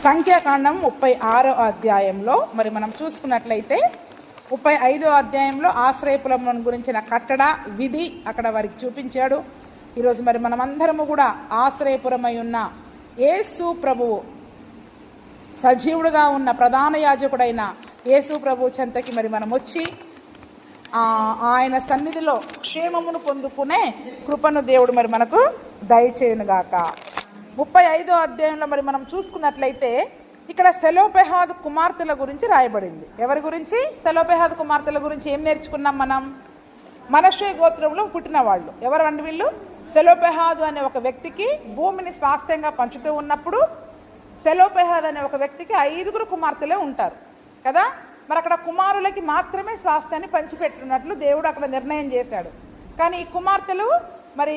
సంఖ్యాకాండం 36వ అధ్యాయంలో మరి మనం చూసుకున్నట్లయితే 35వ అధ్యాయంలో ఆశ్రయపురం గురించిన కట్టడ విధి అక్కడ వారికి చూపించాడు. ఈరోజు మరి మనమందరము కూడా ఆశ్రయపురమై ఉన్న యేసు ప్రభువు, సజీవుడుగా ఉన్న ప్రధాన యాజకుడైన యేసు ప్రభు చెంతకి మరి మనం వచ్చి ఆయన సన్నిధిలో క్షేమమును పొందుకునే కృపను దేవుడు మరి మనకు దయచేయునుగాక. 35వ అధ్యాయంలో మరి మనం చూసుకున్నట్లయితే ఇక్కడ సెలోపెహాదు కుమార్తెల గురించి రాయబడింది. ఎవరి గురించి? సెలోపెహాదు కుమార్తెల గురించి ఏం నేర్చుకున్నాం మనం? మనష్షే గోత్రంలో పుట్టిన వాళ్ళు. ఎవరండి వీళ్ళు? సెలోపెహాదు అనే ఒక వ్యక్తికి భూమిని స్వాస్థ్యంగా పంచుతూ ఉన్నప్పుడు సెలోపెహాదు అనే ఒక వ్యక్తికి 5 కుమార్తెలే ఉంటారు కదా. మరి అక్కడ కుమారులకి మాత్రమే స్వాస్థ్యాన్ని పంచిపెట్టినట్లు దేవుడు అక్కడ నిర్ణయం చేశాడు. కానీ ఈ కుమార్తెలు మరి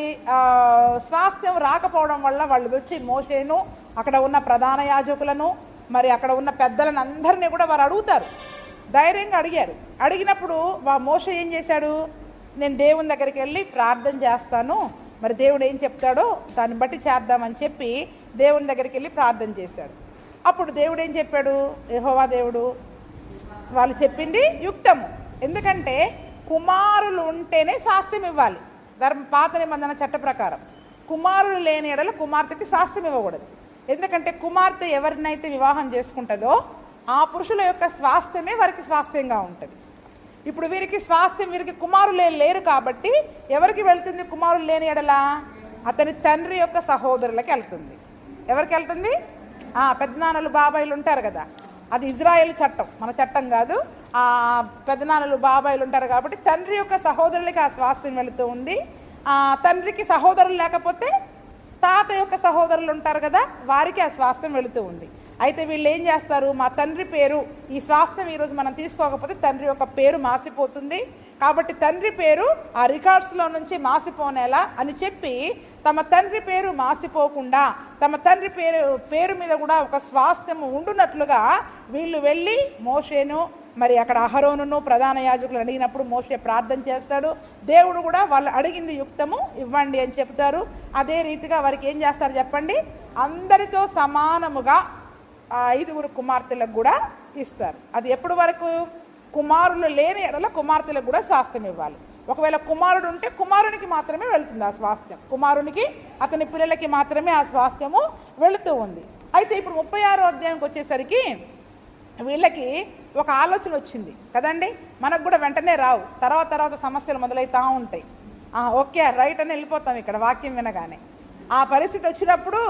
స్వాస్థ్యం రాకపోవడం వల్ల వాళ్ళు వచ్చి మోషేను, అక్కడ ఉన్న ప్రధాన యాజకులను, మరి అక్కడ ఉన్న పెద్దలను అందరినీ కూడా వారు అడుగుతారు. ధైర్యంగా అడిగారు. అడిగినప్పుడు మోషే ఏం చేశాడు? నేను దేవుని దగ్గరికి వెళ్ళి ప్రార్థన చేస్తాను, మరి దేవుడు ఏం చెప్తాడో దాన్ని బట్టి చేద్దామని చెప్పి దేవుని దగ్గరికి వెళ్ళి ప్రార్థన చేశాడు. అప్పుడు దేవుడు ఏం చెప్పాడు? యెహోవా దేవుడు వాళ్ళు చెప్పింది యుక్తము. ఎందుకంటే కుమారులు ఉంటేనే స్వాస్థ్యం ఇవ్వాలి. పాత నిబంధన చట్ట ప్రకారం కుమారులు లేని ఎడల కుమార్తెకి స్వాస్థ్యం ఇవ్వకూడదు. ఎందుకంటే కుమార్తె ఎవరినైతే వివాహం చేసుకుంటుందో ఆ పురుషుల యొక్క స్వాస్థ్యమే వారికి స్వాస్థ్యంగా ఉంటుంది. ఇప్పుడు వీరికి స్వాస్థ్యం, వీరికి కుమారులు లేరు కాబట్టి ఎవరికి వెళ్తుంది? కుమారులు లేని ఎడల అతని తండ్రి యొక్క సహోదరులకి వెళ్తుంది. ఎవరికి వెళ్తుంది? పెద్దనాన్నలు బాబాయిలు ఉంటారు కదా, అది ఇజ్రాయేల్ చట్టం, మన చట్టం కాదు. పెద్దనాన్నలు బాబాయిలు ఉంటారు కాబట్టి తండ్రి యొక్క సహోదరులకి ఆ స్వాస్థ్యం వెళుతూ ఉంది. తండ్రికి సహోదరులు లేకపోతే తాత యొక్క సహోదరులు ఉంటారు కదా, వారికి ఆ స్వాస్థ్యం వెళుతూ ఉంది. అయితే వీళ్ళు ఏం చేస్తారు? మా తండ్రి పేరు, ఈ స్వాస్థ్యం ఈరోజు మనం తీసుకోకపోతే తండ్రి యొక్క పేరు మాసిపోతుంది కాబట్టి తండ్రి పేరు ఆ రికార్డ్స్లో నుంచి మాసిపోనేలా అని చెప్పి తమ తండ్రి పేరు మాసిపోకుండా తమ తండ్రి పేరు మీద కూడా ఒక స్వాస్థ్యము ఉండునట్లుగా వీళ్ళు వెళ్ళి మోషేను, మరి అక్కడ అహరోనును ప్రధాన యాజకులు అడిగినప్పుడు మోషే ప్రార్థన చేస్తాడు. దేవుడు కూడా వాళ్ళు అడిగింది యుక్తము ఇవ్వండి అని చెప్తారు. అదే రీతిగా వారికి ఏం చేస్తారు చెప్పండి? అందరితో సమానముగా 5 కుమార్తెలకు కూడా ఇస్తారు. అది ఎప్పుడు వరకు? కుమారులు లేని ఎడల కుమార్తెలకు కూడా స్వాస్థ్యం ఇవ్వాలి. ఒకవేళ కుమారుడు ఉంటే కుమారునికి మాత్రమే వెళుతుంది ఆ స్వాస్థ్యం, కుమారునికి అతని పిల్లలకి మాత్రమే ఆ స్వాస్థ్యము వెళుతూ ఉంది. అయితే ఇప్పుడు 36వ అధ్యాయంకి వచ్చేసరికి వీళ్ళకి ఒక ఆలోచన వచ్చింది కదండి. మనకు కూడా వెంటనే రావు, తర్వాత సమస్యలు మొదలవుతూ ఉంటాయి. ఓకే రైట్ అని వెళ్ళిపోతాం ఇక్కడ వాక్యం వినగానే. ఆ పరిస్థితి వచ్చినప్పుడు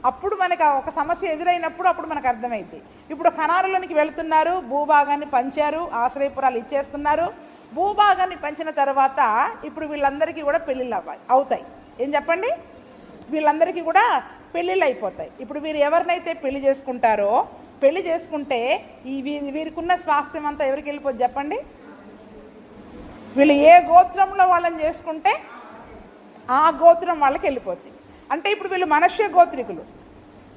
అప్పుడు మనకి ఒక సమస్య ఎదురైనప్పుడు అప్పుడు మనకు అర్థమైంది. ఇప్పుడు కనానులోనికి వెళుతున్నారు, భూభాగాన్ని పంచారు, ఆశ్రయపురాలు ఇచ్చేస్తున్నారు. భూభాగాన్ని పంచిన తర్వాత ఇప్పుడు వీళ్ళందరికీ కూడా పెళ్ళిళ్ళు అవుతాయి. ఏం చెప్పండి? వీళ్ళందరికీ కూడా పెళ్ళిళ్ళు అయిపోతాయి. ఇప్పుడు వీరు ఎవరినైతే పెళ్లి చేసుకుంటారో, పెళ్లి చేసుకుంటే వీరికున్న స్వాస్థ్యం అంతా ఎవరికి వెళ్ళిపోద్ది చెప్పండి? వీళ్ళు ఏ గోత్రంలో వాళ్ళని చేసుకుంటే ఆ గోత్రం వాళ్ళకి వెళ్ళిపోద్ది. అంటే ఇప్పుడు వీళ్ళు మనష్షే గోత్రికులు.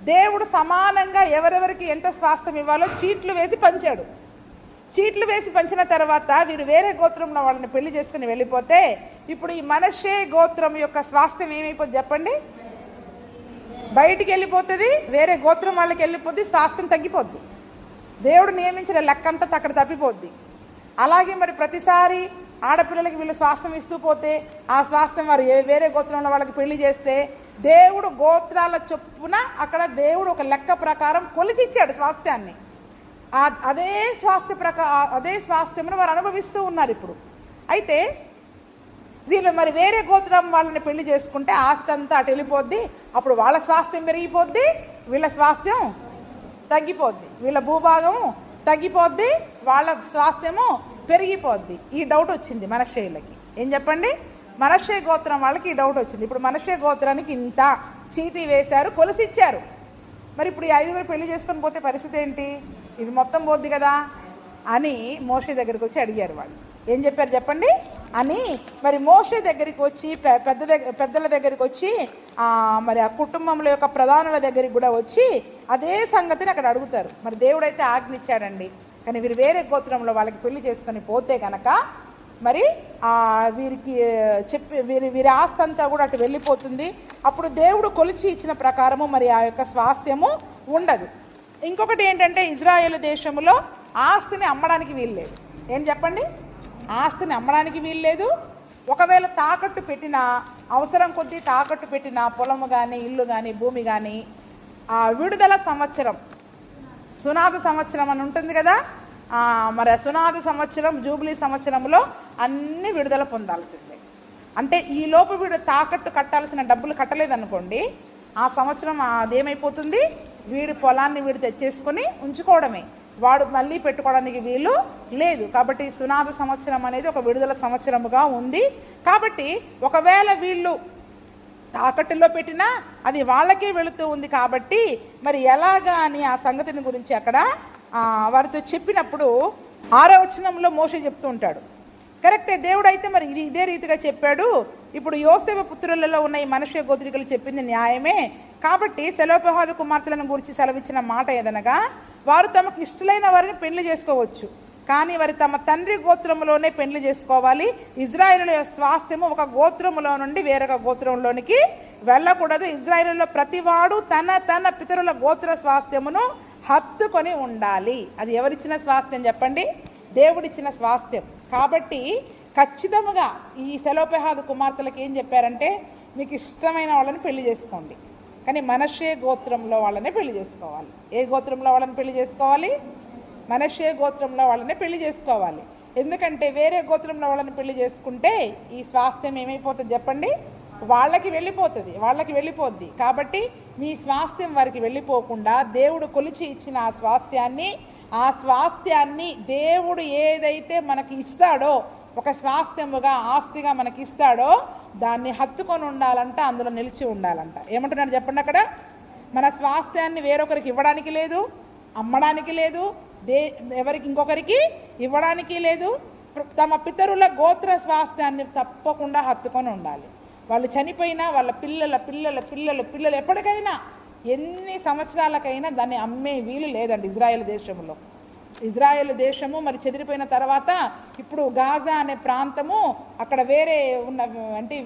దేవుడు సమానంగా ఎవరెవరికి ఎంత స్వాస్థ్యం ఇవ్వాలో చీట్లు వేసి పంచాడు. చీట్లు వేసి పంచిన తర్వాత వీరు వేరే గోత్రంలో వాళ్ళని పెళ్లి చేసుకుని వెళ్ళిపోతే ఇప్పుడు ఈ మనష్షే గోత్రం యొక్క స్వాస్థ్యం ఏమైపోద్ది చెప్పండి? బయటికి వెళ్ళిపోతుంది, వేరే గోత్రం వాళ్ళకి వెళ్ళిపోద్ది, స్వాస్థ్యం తగ్గిపోద్ది. దేవుడు నియమించిన లెక్కంతా అక్కడ తప్పిపోద్ది. అలాగే మరి ప్రతిసారి ఆడపిల్లలకి వీళ్ళు స్వాస్థ్యం ఇస్తూ పోతే ఆ స్వాస్థ్యం వారు వేరే గోత్రంలో వాళ్ళకి పెళ్లి చేస్తే దేవుడు గోత్రాల చొప్పున అక్కడ దేవుడు ఒక లెక్క ప్రకారం కొలిచిచ్చాడు స్వాస్థ్యాన్ని. అదే స్వాస్థ్యమును వారు అనుభవిస్తూ ఉన్నారు ఇప్పుడు. అయితే వీళ్ళు మరి వేరే గోత్రం వాళ్ళని పెళ్లి చేసుకుంటే ఆస్తి అంతా అటు వెళ్ళిపోద్ది. అప్పుడు వాళ్ళ స్వాస్థ్యం పెరిగిపోద్ది, వీళ్ళ స్వాస్థ్యం తగ్గిపోద్ది, వీళ్ళ భూభాగం తగ్గిపోద్ది, వాళ్ళ స్వాస్థ్యము పెరిగిపోద్ది. ఈ డౌట్ వచ్చింది మనష్షేయులకి. ఏం చెప్పండి? మనష్షే గోత్రం వాళ్ళకి ఈ డౌట్ వచ్చింది. ఇప్పుడు మనష్షే గోత్రానికి ఇంత చీటీ వేశారు, కొలిసిచ్చారు. మరి ఇప్పుడు ఈ 5 పెళ్లి చేసుకొని పోతే పరిస్థితి ఏంటి? ఇది మొత్తం పోద్ది కదా అని మోషే దగ్గరికి వచ్చి అడిగారు. వాళ్ళు ఏం చెప్పారు చెప్పండి అని మరి మోషే దగ్గరికి వచ్చి పెద్దల దగ్గరికి వచ్చి మరి ఆ కుటుంబంలో యొక్క ప్రధానుల దగ్గరికి కూడా వచ్చి అదే సంగతిని అక్కడ అడుగుతారు. మరి దేవుడైతే ఆజ్ఞిచ్చాడండి, కానీ వీరు వేరే గోత్రంలో వాళ్ళకి పెళ్లి చేసుకొని పోతే కనుక మరి వీరికి చెప్పి వీరి ఆస్తి అంతా కూడా అటు వెళ్ళిపోతుంది. అప్పుడు దేవుడు కొలిచి ఇచ్చిన ప్రకారము మరి ఆ యొక్క స్వాస్థ్యము ఉండదు. ఇంకొకటి ఏంటంటే ఇజ్రాయేలు దేశంలో ఆస్తిని అమ్మడానికి వీల్లేదు. ఏం చెప్పండి? ఆస్తిని అమ్మడానికి వీల్లేదు. ఒకవేళ తాకట్టు పెట్టినా, అవసరం కొద్దీ తాకట్టు పెట్టిన పొలము కానీ, ఇల్లు కానీ, భూమి కానీ, ఆ విడుదల సంవత్సరం, సునాద సంవత్సరం అని ఉంటుంది కదా, మరి సునాద సంవత్సరం, జూబ్లీ సంవత్సరంలో అన్ని విడుదల పొందాల్సిందే. అంటే ఈ లోపు వీడు తాకట్టు కట్టాల్సిన డబ్బులు కట్టలేదనుకోండి, ఆ సంవత్సరం అదేమైపోతుంది, వీడి పొలాన్ని వీడు తెచ్చేసుకొని ఉంచుకోవడమే, వాడు మళ్ళీ పెట్టుకోవడానికి వీలు లేదు. కాబట్టి సునాద సంవత్సరం అనేది ఒక విడుదల సంవత్సరముగా ఉంది. కాబట్టి ఒకవేళ వీళ్ళు తాకట్టులో పెట్టినా అది వాళ్ళకే వెళుతూ ఉంది. కాబట్టి మరి ఎలాగా అని ఆ సంగతిని గురించి అక్కడ వారితో చెప్పినప్పుడు 6వ వచనంలో మోషే చెప్తూ ఉంటాడు. కరెక్టే, దేవుడు అయితే మరి ఇదే రీతిగా చెప్పాడు. ఇప్పుడు యోసేపు పుత్రులలో ఉన్న ఈ మనష్య గోత్రికులు చెప్పింది న్యాయమే. కాబట్టి సెలోపహాదు కుమార్తెలను గురించి సెలవిచ్చిన మాట ఏదనగా, వారు తమకు ఇష్టలైన వారిని పెళ్లి చేసుకోవచ్చు, కానీ వారి తమ తండ్రి గోత్రములోనే పెళ్లి చేసుకోవాలి. ఇజ్రాయేలుల స్వాస్థ్యము ఒక గోత్రములో నుండి వేరొక గోత్రంలోనికి వెళ్ళకూడదు. ఇజ్రాయేలులో ప్రతివాడు తన తన పితరుల గోత్ర స్వాస్థ్యమును హత్తుకొని ఉండాలి. అది ఎవరిచ్చిన స్వాస్థ్యం చెప్పండి? దేవుడిచ్చిన స్వాస్థ్యం. కాబట్టి ఖచ్చితంగా ఈ సెలోపెహాదు కుమార్తెలకు ఏం చెప్పారంటే, మీకు ఇష్టమైన వాళ్ళని పెళ్లి చేసుకోండి, కానీ మనష్షే గోత్రంలో వాళ్ళనే పెళ్లి చేసుకోవాలి. ఏ గోత్రంలో వాళ్ళని పెళ్లి చేసుకోవాలి? మనష్షే గోత్రంలో వాళ్ళని పెళ్లి చేసుకోవాలి. ఎందుకంటే వేరే గోత్రంలో వాళ్ళని పెళ్లి చేసుకుంటే ఈ స్వాస్థ్యం ఏమైపోతుంది చెప్పండి? వాళ్ళకి వెళ్ళిపోద్ది. కాబట్టి మీ స్వాస్థ్యం వారికి వెళ్ళిపోకుండా దేవుడు కొలిచి ఇచ్చిన ఆ స్వాస్థ్యాన్ని దేవుడు ఏదైతే మనకి ఇస్తాడో, ఒక స్వాస్థ్యముగా ఆస్తిగా మనకి ఇస్తాడో, దాన్ని హత్తుకొని ఉండాలంట, అందులో నిలిచి ఉండాలంట. ఏమంటున్నాడు చెప్పండి? అక్కడ మన స్వాస్థ్యాన్ని వేరొకరికి ఇవ్వడానికి లేదు, అమ్మడానికి లేదు, ఇంకొకరికి ఇవ్వడానికి లేదు. తమ పితరుల గోత్ర స్వాస్థ్యాన్ని తప్పకుండా హత్తుకొని ఉండాలి. వాళ్ళు చనిపోయినా వాళ్ళ పిల్లలు ఎప్పటికైనా, ఎన్ని సంవత్సరాలకైనా దాన్ని అమ్మే వీలు లేదండి ఇజ్రాయేల్ దేశము మరి చెదిరిపోయిన తర్వాత ఇప్పుడు గాజా అనే ప్రాంతము, అక్కడ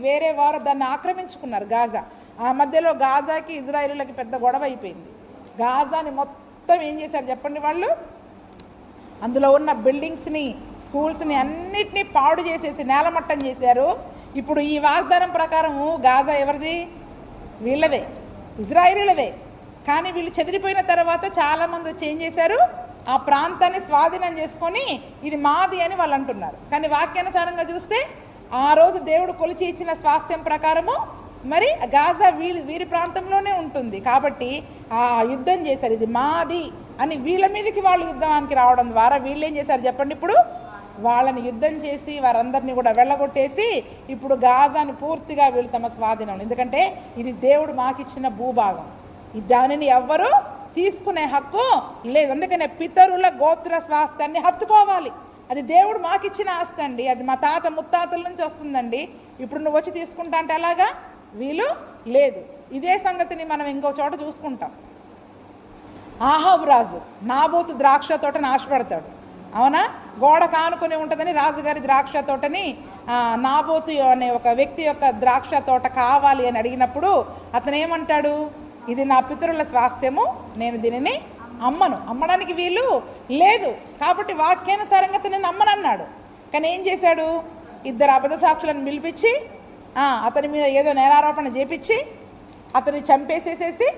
వేరే వారు దాన్ని ఆక్రమించుకున్నారు. గాజా, ఆ మధ్యలో గాజాకి ఇజ్రాయేలులకి పెద్ద గొడవ అయిపోయింది. గాజాని మొత్తం ఏం చేశారు చెప్పండి? వాళ్ళు అందులో ఉన్న బిల్డింగ్స్ని, స్కూల్స్ని అన్నిటినీ పాడు చేసేసి నేలమట్టం చేశారు. ఇప్పుడు ఈ వాగ్దానం ప్రకారము గాజా ఎవరిది? వీళ్ళదే, ఇజ్రాయేలీలదే. కానీ వీళ్ళు చెదిరిపోయిన తర్వాత చాలామంది వచ్చి ఏం చేశారు? ఆ ప్రాంతాన్ని స్వాధీనం చేసుకొని ఇది మాది అని వాళ్ళు అంటున్నారు. కానీ వాక్యానుసారంగా చూస్తే ఆ రోజు దేవుడు కొలిచి ఇచ్చిన స్వాస్థ్యం ప్రకారము మరి గాజా వీరి ప్రాంతంలోనే ఉంటుంది. కాబట్టి ఆ యుద్ధం చేశారు, ఇది మాది అని వీళ్ళ మీదకి వాళ్ళు యుద్ధానికి రావడం ద్వారా వీళ్ళు ఏం చేశారు చెప్పండి? ఇప్పుడు వాళ్ళని యుద్ధం చేసి వారందరినీ కూడా వెళ్ళగొట్టేసి ఇప్పుడు గాజాని పూర్తిగా వీళ్ళు తమ స్వాధీనం. ఎందుకంటే ఇది దేవుడు మాకిచ్చిన భూభాగం, దానిని ఎవ్వరూ తీసుకునే హక్కు లేదు. అందుకనే పితరుల గోత్ర స్వాస్థ్యాన్ని హత్తుకోవాలి. అది దేవుడు మాకిచ్చిన ఆస్తి అండి, అది మా తాత ముత్తాతల నుంచి వస్తుందండి. ఇప్పుడు నువ్వు వచ్చి తీసుకుంటా అంటే ఎలాగా? వీలు లేదు. ఇదే సంగతిని మనం ఇంకో చోట చూసుకుంటాం. ఆహాబు రాజు నాబోతు ద్రాక్ష తోటని ఆశపడతాడు, అవునా? గోడ కానుకొని ఉంటుందని రాజుగారి ద్రాక్ష తోటని నాబోతు అనే ఒక వ్యక్తి యొక్క ద్రాక్ష తోట కావాలి అని అడిగినప్పుడు అతను ఏమంటాడు? ఇది నా పితరుల స్వాస్థ్యము, నేను దీనిని అమ్మడానికి వీలు లేదు. కాబట్టి వాక్యానుసారంగా అతను అమ్మనన్నాడు. కానీ ఏం చేశాడు? 2 అబద్ధ సాక్షులను పిలిపించి అతని మీద ఏదో నేరారోపణ చేపించి అతన్ని చంపేసేసేసి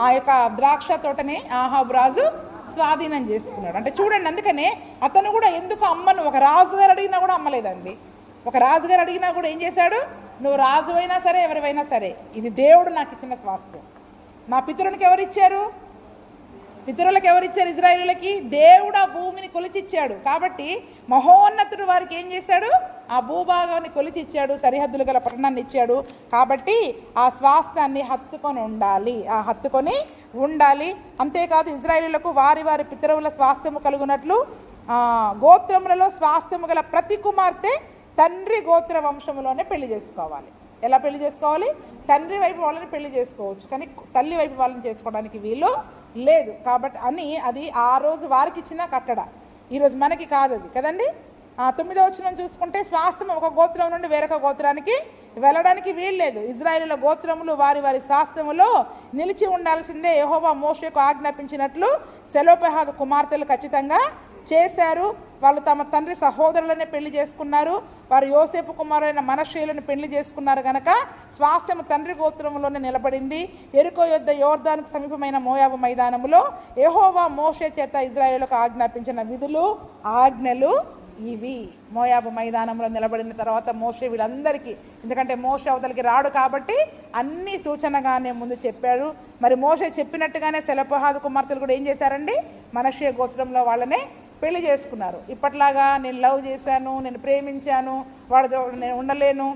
ఆ యొక్క ద్రాక్ష తోటని ఆహాబు రాజు స్వాధీనం చేసుకున్నాడు. అంటే చూడండి, అందుకనే అతను కూడా ఎందుకు అమ్మను, ఒక రాజుగారు అడిగినా కూడా అమ్మలేదండి. ఒక రాజుగారు అడిగినా కూడా ఏం చేశాడు? నువ్వు రాజు అయినా సరే, ఎవరివైనా సరే, ఇది దేవుడు నాకు ఇచ్చిన స్వాస్థ్యం. నా పితరునికి ఎవరిచ్చారు? ఇజ్రాయేలులకి దేవుడు ఆ భూమిని కొలిచిచ్చాడు. కాబట్టి మహోన్నతుడు వారికి ఏం చేశాడు? ఆ భూభాగాన్ని కొలిచిచ్చాడు, సరిహద్దులు గల పట్టణాన్ని ఇచ్చాడు. కాబట్టి ఆ స్వాస్థ్యాన్ని హత్తుకొని ఉండాలి. అంతేకాదు ఇజ్రాయేలులకు వారి పితరుల స్వాస్థ్యము కలుగునట్లు గోత్రములలో స్వాస్థ్యము గల ప్రతి కుమార్తె తండ్రి గోత్ర వంశములోనే పెళ్లి చేసుకోవాలి. ఎలా పెళ్లి చేసుకోవాలి? తండ్రి వైపు వాళ్ళని పెళ్లి చేసుకోవచ్చు, కానీ తల్లి వైపు వాళ్ళని చేసుకోవడానికి వీలు లేదు. కాబట్టి అది ఆ రోజు వారికి ఇచ్చిన కట్టడ, ఈరోజు మనకి కాదు అది కదండి. 9వ వచనం చూసుకుంటే స్వాస్థ్యం ఒక గోత్రం నుండి వేరొక గోత్రానికి వెళ్ళడానికి వీల్లేదు. ఇజ్రాయేలుల గోత్రములు వారి వారి స్వాస్థ్యములో నిలిచి ఉండాల్సిందే యెహోవా మోషేకు ఆజ్ఞాపించినట్లు సెలోపెహాదు కుమార్తెలు ఖచ్చితంగా చేశారు. వాళ్ళు తమ తండ్రి సహోదరులనే పెళ్లి చేసుకున్నారు. వారు యోసేపు కుమారులైన మనష్షేయులను పెళ్లి చేసుకున్నారు గనక స్వాస్థ్యము తండ్రి గోత్రములోనే నిలబడింది. యెరికో యొద్ద యోర్దానుకు సమీపమైన మోయాబు మైదానములో యెహోవా మోషే చేత ఇజ్రాయేలులకు ఆజ్ఞాపించిన విధులు ఆజ్ఞలు ఇవి. మోయాబు మైదానంలో నిలబడిన తర్వాత మోషే వీళ్ళందరికీ, ఎందుకంటే మోషే అవతలికి రాడు కాబట్టి అన్ని సూచనగానే ముందు చెప్పాడు. మరి మోషే చెప్పినట్టుగానే సెలోపెహాదు కుమార్తెలు కూడా ఏం చేశారండి, మనష్షే గోత్రంలో వాళ్ళనే పెళ్లి చేసుకున్నారు. ఇప్పట్లాగా నేను లవ్ చేశాను, నేను ప్రేమించాను, వాడితో నేను ఉండలేను,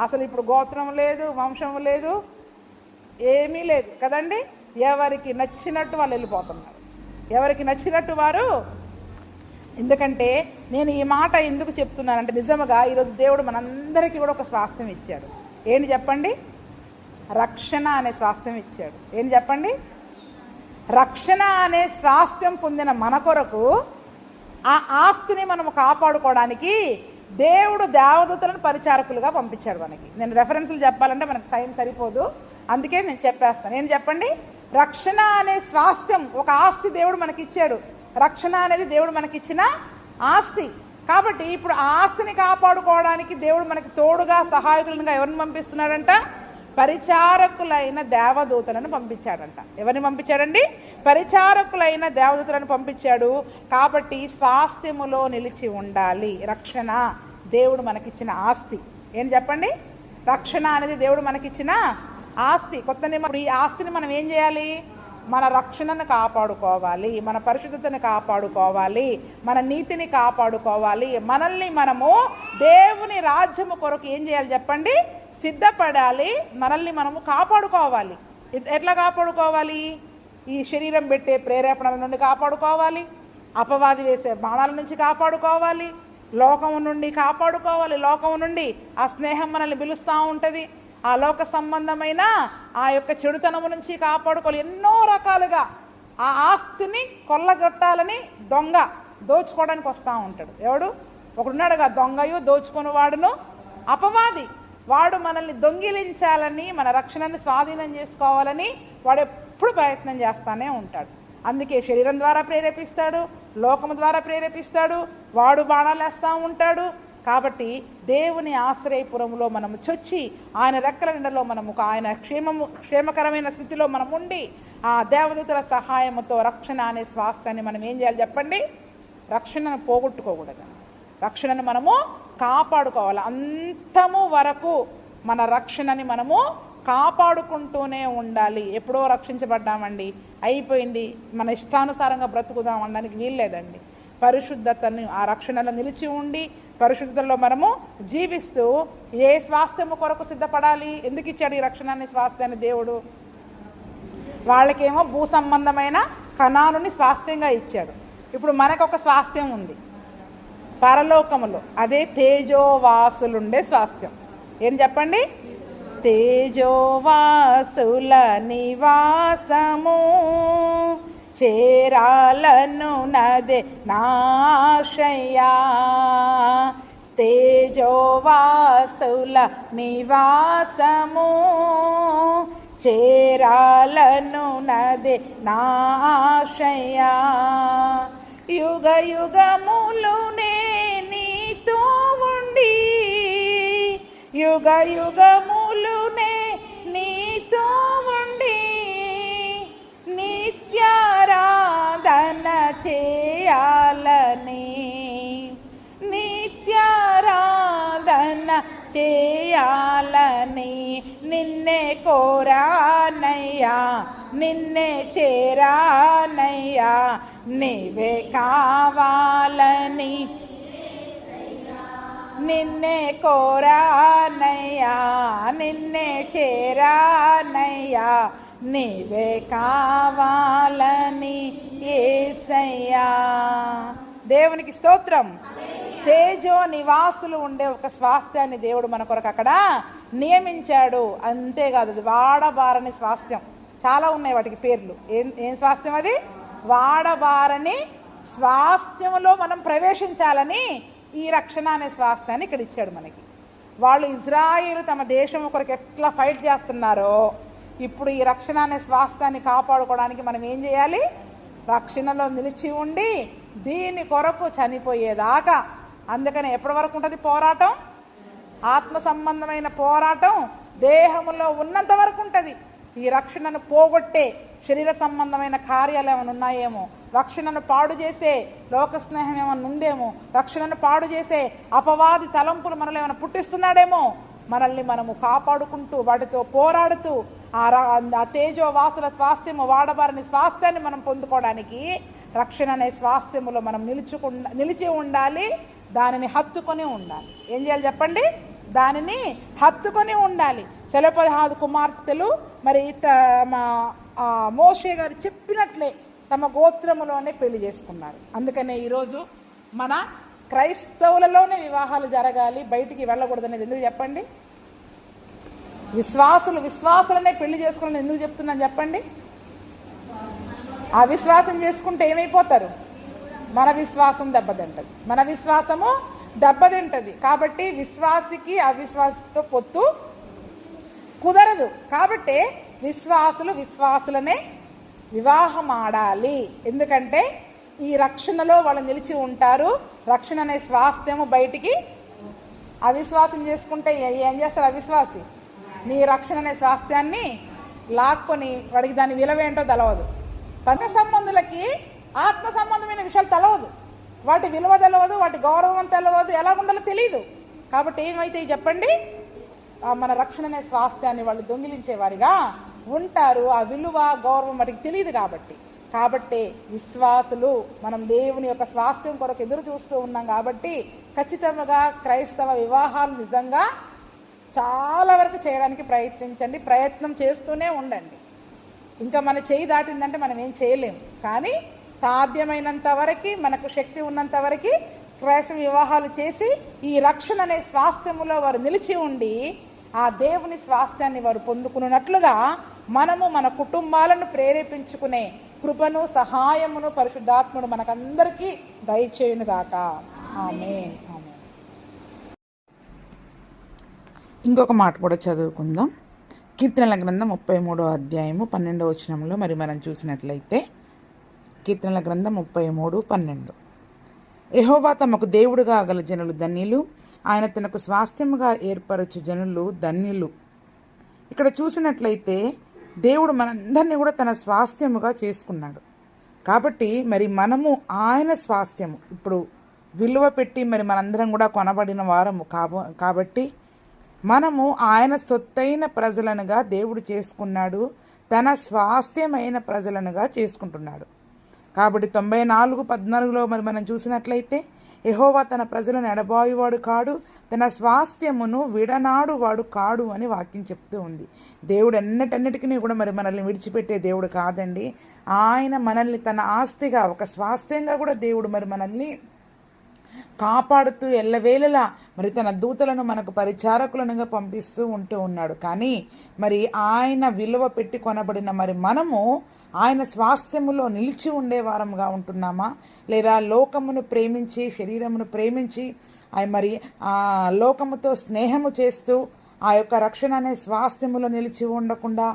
అసలు ఇప్పుడు గోత్రం లేదు, వంశం లేదు, ఏమీ లేదు కదండి. ఎవరికి నచ్చినట్టు వాళ్ళు వెళ్ళిపోతున్నారు, ఎవరికి నచ్చినట్టు వారు. ఎందుకంటే నేను ఈ మాట ఎందుకు చెప్తున్నానంటే, నిజంగా ఈరోజు దేవుడు మనందరికీ కూడా ఒక స్వాస్థ్యం ఇచ్చాడు. ఏంటి చెప్పండి? రక్షణ అనే స్వాస్థ్యం ఇచ్చాడు. ఏంటి చెప్పండి? రక్షణ అనే స్వాస్థ్యం పొందిన మన కొరకు ఆ ఆస్తిని మనము కాపాడుకోవడానికి దేవుడు దేవదూతలను పరిచారకులుగా పంపించాడు మనకి. నేను రెఫరెన్స్లు చెప్పాలంటే మనకు టైం సరిపోదు, అందుకే నేను చెప్పేస్తాను. ఏం చెప్పండి? రక్షణ అనే స్వాస్థ్యం, ఒక ఆస్తి దేవుడు మనకి ఇచ్చాడు. రక్షణ అనేది దేవుడు మనకిచ్చిన ఆస్తి. కాబట్టి ఇప్పుడు ఆ ఆస్తిని కాపాడుకోవడానికి దేవుడు మనకి తోడుగా సహాయకులుగా ఎవరిని పంపిస్తున్నాడంట? పరిచారకులైన దేవదూతలను పంపించాడంట. ఎవరిని పంపించాడండి? పరిచారకులైన దేవదూతలను పంపించాడు. కాబట్టి స్వాస్థ్యములో నిలిచి ఉండాలి. రక్షణ దేవుడు మనకిచ్చిన ఆస్తి. ఏం చెప్పండి? రక్షణ అనేది దేవుడు మనకిచ్చిన ఆస్తి. కొత్త నియమం ఈ ఆస్తిని మనం ఏం చేయాలి? మన రక్షణను కాపాడుకోవాలి, మన పరిశుద్ధతను కాపాడుకోవాలి, మన నీతిని కాపాడుకోవాలి. మనల్ని మనము దేవుని రాజ్యము కొరకు ఏం చేయాలి చెప్పండి? సిద్ధపడాలి. మనల్ని మనము కాపాడుకోవాలి. ఎట్లా కాపాడుకోవాలి? ఈ శరీరం పెట్టే ప్రేరేపణల నుండి కాపాడుకోవాలి, అపవాది వేసే బాణాల నుంచి కాపాడుకోవాలి, లోకము నుండి కాపాడుకోవాలి. లోకము నుండి ఆ స్నేహం మనల్ని పిలుస్తూ ఉంటుంది. ఆ లోక సంబంధమైన ఆ యొక్క చెడుతనము నుంచి కాపాడుకోవాలి. ఎన్నో రకాలుగా ఆ ఆస్తిని కొల్లగొట్టాలని దొంగ దోచుకోవడానికి వస్తూ ఉంటాడు. ఎవడు? ఒకడున్నాడుగా, దొంగయు దోచుకుని వాడును అపవాది. వాడు మనల్ని దొంగిలించాలని, మన రక్షణని స్వాధీనం చేసుకోవాలని వాడు ఎప్పుడు ప్రయత్నం చేస్తూనే ఉంటాడు. అందుకే శరీరం ద్వారా ప్రేరేపిస్తాడు, లోకము ద్వారా ప్రేరేపిస్తాడు, వాడు బాణాలు వేస్తూ ఉంటాడు. కాబట్టి దేవుని ఆశ్రయపురంలో మనము చొచ్చి ఆయన రెక్కల నిండలో మనము ఆయన క్షేమకరమైన స్థితిలో మనం ఉండి ఆ దేవదూతల సహాయంతో రక్షణ అనే స్వాస్థ్యాన్ని మనం ఏం చేయాలి చెప్పండి? రక్షణను పోగొట్టుకోకూడదు, రక్షణను మనము కాపాడుకోవాలి. అంతము వరకు మన రక్షణని మనము కాపాడుకుంటూనే ఉండాలి. ఎప్పుడో రక్షించబడ్డామండి, అయిపోయింది, మన ఇష్టానుసారంగా బ్రతుకుదాం అనడానికి వీల్లేదండి. పరిశుద్ధతను ఆ రక్షణలో నిలిచి ఉండి పరిశుద్ధతలో మనము జీవిస్తూ ఏ స్వాస్థ్యము కొరకు సిద్ధపడాలి? ఎందుకు ఇచ్చాడు ఈ రక్షణ అనే స్వాస్థ్యాన్ని దేవుడు? వాళ్ళకేమో భూ సంబంధమైన కనానుని స్వాస్థ్యంగా ఇచ్చాడు. ఇప్పుడు మనకొక స్వాస్థ్యం ఉంది పరలోకములో, అదే తేజోవాసులుండే స్వాస్థ్యం. ఏం చెప్పండి? తేజోవాసుల నివాసము చేరాలను నదే నాశయా. తేజోవాసుల నివాసము చేరాలను నదే నాశయా. యుగ యుగములునే నీతో ఉండి, యుగ యుగములునే నీతో ఉండి నిత్యారాధన చేయాలని, నిత్యారాధన చేయాలని నిన్నే కోరానయ్యా, నిన్నే చేరానయ్యా. నీవే కావాలని నిన్నే కోరానయ్యా, నిన్నే చేరానయ్యా. నీవే కావాలని యేసయ్యా. దేవునికి స్తోత్రం. తేజో నివాసులు ఉండే ఒక స్వాస్థ్యాన్ని దేవుడు మన కొరకు అక్కడ నియమించాడు. అంతేకాదు, అది వాడబారని స్వాస్థ్యం. చాలా ఉన్నాయి వాటికి పేర్లు. ఏం స్వాస్థ్యం అది? వాడబారని స్వాస్థ్యములో మనం ప్రవేశించాలని ఈ రక్షణ అనే స్వాస్థ్యాన్ని ఇక్కడ ఇచ్చాడు మనకి. వాళ్ళు ఇజ్రాయేలు తమ దేశం కొరకు ఎట్లా ఫైట్ చేస్తున్నారో, ఇప్పుడు ఈ రక్షణ అనే స్వాస్థ్యాన్ని కాపాడుకోవడానికి మనం ఏం చేయాలి? రక్షణలో నిలిచి ఉండి దీని కొరకు చనిపోయేదాకా. అందుకని ఎప్పటి వరకు ఉంటుంది పోరాటం? ఆత్మ సంబంధమైన పోరాటం దేహములో ఉన్నంత వరకు ఉంటుంది. ఈ రక్షణను పోగొట్టే శరీర సంబంధమైన కార్యాలు ఏమైనా ఉన్నాయేమో, రక్షణను పాడు చేసే లోక స్నేహం ఏమైనా ఉందేమో, రక్షణను పాడు చేసే అపవాది తలంపులు మనల్ని ఏమైనా పుట్టిస్తున్నాడేమో, మనల్ని మనము కాపాడుకుంటూ వాటితో పోరాడుతూ ఆ తేజో వాసుల స్వాస్థ్యము, వాడబారిన స్వాస్థ్యాన్ని మనం పొందుకోవడానికి రక్షణ అనే స్వాస్థ్యములో మనం నిలిచి ఉండాలి. దానిని హత్తుకొని ఉండాలి. ఏం చేయాలి చెప్పండి? దానిని హత్తుకొని ఉండాలి. సెలపహాదు కుమార్తెలు మరి మోషే గారు చెప్పినట్లే తమ గోత్రములోనే పెళ్లి చేసుకున్నారు. అందుకనే ఈరోజు మన క్రైస్తవులలోనే వివాహాలు జరగాలి, బయటికి వెళ్ళకూడదనేది ఎందుకు చెప్పండి? విశ్వాసులనే పెళ్లి చేసుకోవాలని ఎందుకు చెప్తున్నాను చెప్పండి? ఆ విశ్వాసం చేసుకుంటే ఏమైపోతారు? మన విశ్వాసం దెబ్బతింటది. మన విశ్వాసము దెబ్బతింటది. కాబట్టి విశ్వాసికి అవిశ్వాసితో పొత్తు కుదరదు. కాబట్టి విశ్వాసులనే వివాహం ఆడాలి. ఎందుకంటే ఈ రక్షణలో వాళ్ళు నిలిచి ఉంటారు. రక్షణ అనే స్వాస్థ్యము బయటికి. అవిశ్వాసం చేసుకుంటే ఏం చేస్తారు? అవిశ్వాసి నీ రక్షణ అనే స్వాస్థ్యాన్ని లాక్కొని వాడికి దాని విలువేంటో తెలవదు. పంచ సంబంధులకి ఆత్మ సంబంధమైన విషయాలు తెలవదు, వాటి విలువ తెలవదు, వాటి గౌరవం తెలవదు, ఎలా ఉండాలో తెలియదు. కాబట్టి ఏమైతే చెప్పండి, మన రక్షణ అనే స్వాస్థ్యాన్ని వాళ్ళు దొంగిలించేవారిగా ఉంటారు. ఆ విలువ గౌరవం వాటికి తెలియదు. కాబట్టి విశ్వాసులు మనం దేవుని యొక్క స్వాస్థ్యం కొరకు ఎదురు చూస్తూ ఉన్నాం. కాబట్టి ఖచ్చితంగా క్రైస్తవ వివాహాలు నిజంగా చాలా వరకు చేయడానికి ప్రయత్నించండి. ప్రయత్నం చేస్తూనే ఉండండి. ఇంకా మన చేయి దాటిందంటే మనం ఏం చేయలేము. కానీ సాధ్యమైనంత వరకు, మనకు శక్తి ఉన్నంత వరకు క్రైస్తవ వివాహాలు చేసి ఈ రక్షణ అనే స్వాస్థ్యములో వారు నిలిచి ఉండి ఆ దేవుని స్వాస్థ్యాన్ని వారు పొందుకున్నట్లుగా మనము మన కుటుంబాలను ప్రేరేపించుకునే కృపను, సహాయమును పరిశుద్ధాత్ముడు మనకందరికీ దయచేయునుగాక. ఆమేన్. ఇంకొక మాట కూడా చదువుకుందాం. కీర్తనల గ్రంథం 33వ అధ్యాయము 12వ వచనంలో మరి మనం చూసినట్లయితే, కీర్తనల గ్రంథం 33:12, యెహోవా తమకు దేవుడుగా గల జనులు ధన్యులు, ఆయన తనకు స్వాస్థ్యముగా ఏర్పరచు జనులు ధన్యులు. ఇక్కడ చూసినట్లయితే దేవుడు మనందరినీ కూడా తన స్వాస్థ్యముగా చేసుకున్నాడు. కాబట్టి మరి మనము ఆయన స్వాస్థ్యము ఇప్పుడు విలువ పెట్టి మరి మనందరం కూడా కొనబడిన వారము కాబట్టి మనము ఆయన సొత్తైన ప్రజలనుగా దేవుడు చేసుకున్నాడు, తన స్వాస్థ్యమైన ప్రజలనుగా చేసుకుంటున్నాడు. కాబట్టి 94:14లో మరి మనం చూసినట్లయితే, యెహోవా తన ప్రజలను ఎడబాయువాడు కాడు, తన స్వాస్థ్యమును విడనాడువాడు కాడు అని వాక్యం చెప్తూ ఉంది. దేవుడు అన్నిటికీ కూడా మరి మనల్ని విడిచిపెట్టే దేవుడు కాదండి. ఆయన మనల్ని తన ఆస్తిగా, ఒక స్వాస్థ్యంగా కూడా దేవుడు మరి మనల్ని కాపాడుతూ ఎల్లవేళలా మరి తన దూతలను మనకు పరిచారకులనుగా పంపిస్తూ ఉన్నాడు. కానీ మరి ఆయన విలువ పెట్టి కొనబడిన మరి మనము ఆయన స్వాస్థ్యములో నిలిచి ఉండేవారముగా ఉంటున్నామా, లేదా లోకమును ప్రేమించి, శరీరమును ప్రేమించి మరి ఆ లోకముతో స్నేహము చేస్తూ ఆ యొక్క రక్షణ అనే స్వాస్థ్యములో నిలిచి ఉండకుండా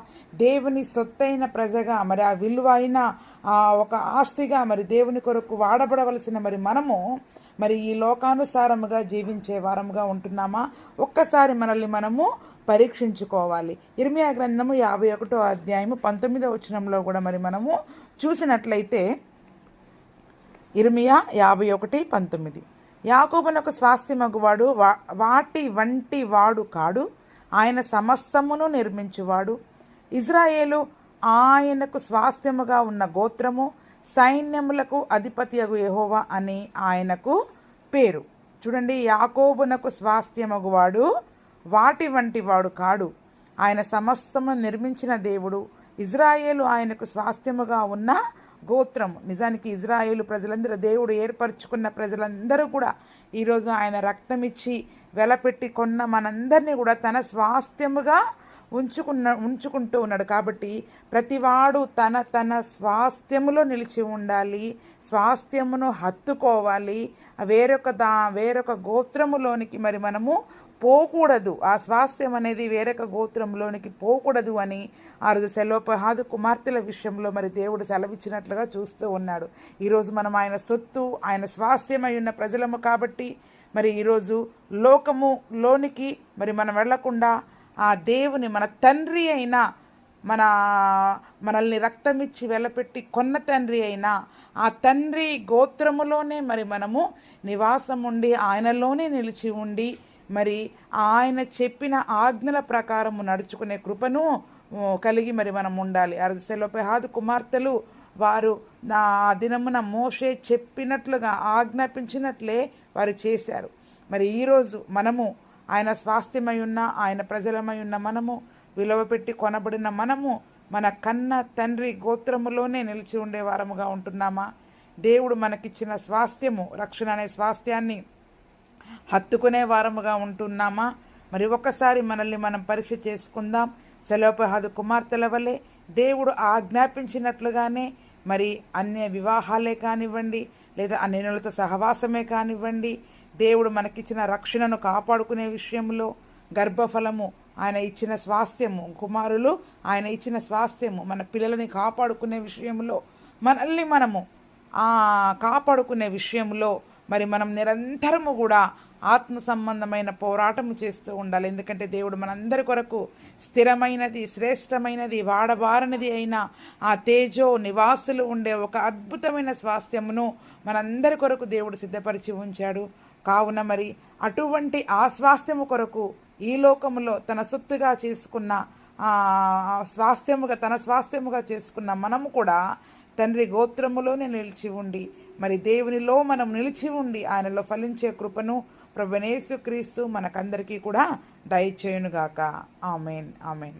దేవుని సొత్తైన ప్రజగా, మరి ఆ విలువైన ఒక ఆస్తిగా మరి దేవుని కొరకు వాడబడవలసిన మరి మనము మరి ఈ లోకానుసారముగా జీవించే వారముగా ఉంటున్నామా? ఒక్కసారి మనల్ని మనము పరీక్షించుకోవాలి. ఇర్మియా గ్రంథము 51వ అధ్యాయము 19వ వచనంలో కూడా మరి మనము చూసినట్లయితే, ఇర్మియా 51:19, యాకోబునకు స్వాస్థ్యమగువాడు వాటి వంటి వాడు కాడు, ఆయన సమస్తమును నిర్మించువాడు. ఇజ్రాయేలు ఆయనకు స్వాస్థ్యముగా ఉన్న గోత్రము, సైన్యములకు అధిపతియగు యెహోవా అని ఆయనకు పేరు. చూడండి, యాకోబునకు స్వాస్థ్యమగువాడు వాటి వంటి వాడు కాడు, ఆయన సమస్తము నిర్మించిన దేవుడు. ఇజ్రాయేలు ఆయనకు స్వాస్థ్యముగా ఉన్న గోత్రము. నిజానికి ఇజ్రాయేలు ప్రజలందరూ, దేవుడు ఏర్పరచుకున్న ప్రజలందరూ కూడా ఈరోజు ఆయన రక్తమిచ్చి వెలపెట్టి కొన్న మనందరినీ కూడా తన స్వాస్థ్యముగా ఉంచుకుంటూ ఉన్నాడు. కాబట్టి ప్రతివాడు తన స్వాస్థ్యములో నిలిచి ఉండాలి, స్వాస్థ్యమును హత్తుకోవాలి. వేరొక గోత్రములోనికి మరి మనము పోకూడదు, ఆ స్వాస్థ్యం అనేది వేరొక గోత్రంలోనికి పోకూడదు అని ఆ రోజు సెలోపహాదు కుమార్తెల విషయంలో మరి దేవుడు సెలవిచ్చినట్లుగా చూస్తూ ఉన్నాడు. ఈరోజు మనం ఆయన సొత్తు, ఆయన స్వాస్థ్యమై ఉన్న ప్రజలము కాబట్టి మరి ఈరోజు లోకములోనికి మరి మనం వెళ్లకుండా ఆ దేవుని, మన తండ్రి అయిన, మనల్ని రక్తమిచ్చి వెలపెట్టి కొన్న తండ్రి అయినా ఆ తండ్రి గోత్రములోనే మరి మనము నివాసం ఉండి ఆయనలోనే నిలిచి ఉండి మరి ఆయన చెప్పిన ఆజ్ఞల ప్రకారము నడుచుకునే కృపను కలిగి మరి మనం ఉండాలి. సెలోపహాదు కుమార్తెలు వారు నా దినమున మోషే చెప్పినట్లుగా ఆజ్ఞాపించినట్లే వారు చేశారు. మరి ఈరోజు మనము ఆయన స్వాస్థ్యమై ఉన్న, ఆయన ప్రజలమై ఉన్న మనము, విలువ పెట్టి కొనబడిన మనము మన కన్న తండ్రి గోత్రములోనే నిలిచి ఉండే వారముగా ఉంటున్నామా? దేవుడు మనకిచ్చిన స్వాస్థ్యము, రక్షణ అనే స్వాస్థ్యాన్ని హత్తుకునే వారముగా ఉంటున్నామా? మరి ఒకసారి మనల్ని మనం పరీక్ష చేసుకుందాం. సెలోపహాదు కుమార్తెల వలె దేవుడు ఆజ్ఞాపించినట్లుగానే మరి అన్య వివాహాలే కానివ్వండి, లేదా అన్యులతో సహవాసమే కానివ్వండి, దేవుడు మనకిచ్చిన రక్షణను కాపాడుకునే విషయంలో, గర్భఫలము ఆయన ఇచ్చిన స్వాస్థ్యము, కుమారులు ఆయన ఇచ్చిన స్వాస్థ్యము, మన పిల్లలని కాపాడుకునే విషయంలో, మనల్ని మనము కాపాడుకునే విషయంలో మరి మనం నిరంతరము కూడా ఆత్మ సంబంధమైన పోరాటము చేస్తూ ఉండాలి. ఎందుకంటే దేవుడు మనందరి కొరకు స్థిరమైనది, శ్రేష్టమైనది, వాడబారనిది అయిన ఆ తేజో నివాసులు ఉండే ఒక అద్భుతమైన స్వాస్థ్యమును మనందరి కొరకు దేవుడు సిద్ధపరిచి ఉంచాడు. కావున మరి అటువంటి ఆ స్వాస్థ్యము కొరకు ఈ లోకములో తన సొత్తుగా చేసుకున్న తన స్వాస్థ్యముగా చేసుకున్న మనము కూడా తండ్రి గోత్రములోనే నిలిచి ఉండి మరి దేవునిలో మనం నిలిచి ఉండి ఆయనలో ఫలించే కృపను ప్రభువైన యేసుక్రీస్తు మనకందరికీ కూడా దయచేయునుగాక. ఆమేన్, ఆమేన్.